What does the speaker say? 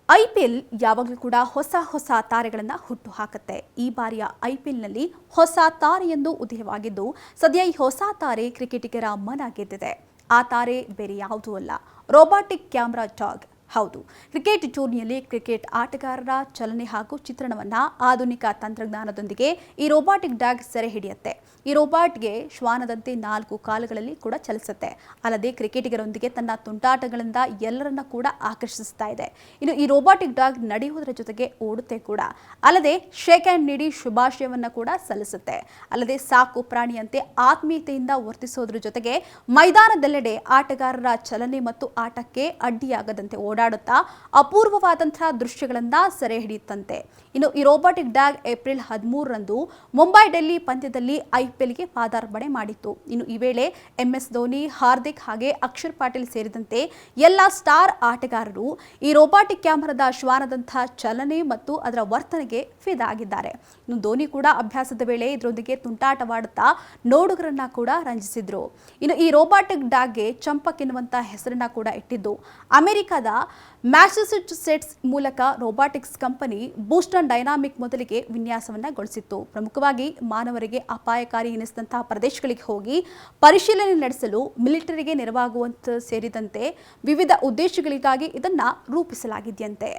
IPL ಯಾವಾಗಲೂ ಕೂಡ ಹೊಸ ತಾರೆಗಳನ್ನು ಹುಟ್ಟು ಹಾಕುತ್ತೆ. ಈ ಬಾರಿಯ ಐಪಿಎಲ್ನಲ್ಲಿ ಹೊಸ ತಾರೆಯೊಂದು ಉದಯವಾಗಿದ್ದು, ಸದ್ಯ ಈ ಹೊಸ ತಾರೆ ಕ್ರಿಕೆಟಿಗರ ಮನ ಗೆದ್ದಿದೆ. ಆ ತಾರೆ ಬೇರೆ ಯಾವುದೂ ಅಲ್ಲ, ರೋಬೋಟಿಕ್ ಕ್ಯಾಮೆರಾ ಡಾಗ್. ಹೌದು, ಕ್ರಿಕೆಟ್ ಟೂರ್ನಿಯಲ್ಲಿ ಕ್ರಿಕೆಟ್ ಆಟಗಾರರ ಚಲನೆ ಹಾಗೂ ಚಿತ್ರಣವನ್ನು ಆಧುನಿಕ ತಂತ್ರಜ್ಞಾನದೊಂದಿಗೆ ಈ ರೋಬೋಟಿಕ್ ಡಾಗ್ ಸೆರೆ ಹಿಡಿಯುತ್ತೆ. ಈ ರೋಬೋಟ್ಗೆ ಶ್ವಾನದಂತೆ 4 ಕಾಲುಗಳಲ್ಲಿ ಕೂಡ ಚಲಿಸುತ್ತೆ. ಅಲ್ಲದೆ ಕ್ರಿಕೆಟಿಗರೊಂದಿಗೆ ತನ್ನ ತುಂಟಾಟಗಳಿಂದ ಎಲ್ಲರನ್ನ ಕೂಡ ಆಕರ್ಷಿಸ್ತಾ ಇದೆ. ಇನ್ನು ಈ ರೋಬೋಟಿಕ್ ಡಾಗ್ ನಡೆಯುವುದರ ಜೊತೆಗೆ ಓಡುತ್ತೆ ಕೂಡ. ಅಲ್ಲದೆ ಶೇಕ್ ಹ್ಯಾಂಡ್ ನೀಡಿ ಶುಭಾಶಯವನ್ನು ಕೂಡ ಸಲ್ಲಿಸುತ್ತೆ. ಅಲ್ಲದೆ ಸಾಕು ಪ್ರಾಣಿಯಂತೆ ಆತ್ಮೀಯತೆಯಿಂದ ವರ್ತಿಸೋದ್ರ ಜೊತೆಗೆ ಮೈದಾನದೆಲ್ಲೆಡೆ ಆಟಗಾರರ ಚಲನೆ ಮತ್ತು ಆಟಕ್ಕೆ ಅಡ್ಡಿಯಾಗದಂತೆ ಓಡಾಡುತ್ತಾ ಅಪೂರ್ವವಾದಂತಹ ದೃಶ್ಯಗಳನ್ನ ಸೆರೆ ಹಿಡಿಯುತ್ತಂತೆ. ಇನ್ನು ಈ ರೋಬೋಟಿಕ್ ಡಾಗ್ ಏಪ್ರಿಲ್ 13ರಂದು ಮುಂಬೈ ಡೆಲ್ಲಿ ಪಂದ್ಯದಲ್ಲಿ ಐಪಿಎಲ್ಗೆ ಪಾದಾರ್ಪಣೆ ಮಾಡಿತ್ತು. ಇನ್ನು ಈ ವೇಳೆ MS ಧೋನಿ, ಹಾರ್ದಿಕ್ ಹಾಗೆ ಅಕ್ಷರ್ ಪಾಟೀಲ್ ಸೇರಿದಂತೆ ಎಲ್ಲ ಸ್ಟಾರ್ ಆಟಗಾರರು ಈ ರೋಬೋಟಿಕ್ ಕ್ಯಾಮೆರಾದ ಶ್ವಾನದಂತಹ ಚಲನೆ ಮತ್ತು ಅದರ ವರ್ತನೆಗೆ ಫಿದಾಗಿದ್ದಾರೆ. ಇನ್ನು ಧೋನಿ ಕೂಡ ಅಭ್ಯಾಸದ ವೇಳೆ ಇದರೊಂದಿಗೆ ತುಂಟಾಟವಾಡುತ್ತಾ ನೋಡುಗರನ್ನ ಕೂಡ ರಂಜಿಸಿದ್ರು. ಇನ್ನು ಈ ರೋಬೋಟಿಕ್ ಡಾಗ್ಗೆ ಚಂಪಕ್ ಎನ್ನುವಂತ ಹೆಸರನ್ನ ಕೂಡ ಇಟ್ಟಿದ್ದು ಅಮೆರಿಕದ ಮ್ಯಾಸಚೂಸೆಟ್ಸ್ ಮೂಲಕ ರೋಬೋಟಿಕ್ಸ್ ಕಂಪನಿ ಬೂಸ್ಟನ್ ಡೈನಾಮಿಕ್ ಮೊದಲಿಗೆ ವಿನ್ಯಾಸವನ್ನಗೊಳಿಸಿತ್ತು. ಪ್ರಮುಖವಾಗಿ ಮಾನವರಿಗೆ ಅಪಾಯಕಾರಿ ಎನಿಸಿದಂತಹ ಪ್ರದೇಶಗಳಿಗೆ ಹೋಗಿ ಪರಿಶೀಲನೆ ನಡೆಸಲು, ಮಿಲಿಟರಿಗೆ ನೆರವಾಗುವಂತೆ ಸೇರಿದಂತೆ ವಿವಿಧ ಉದ್ದೇಶಗಳಿಗಾಗಿ ಇದನ್ನ ರೂಪಿಸಲಾಗಿದೆಯಂತೆ.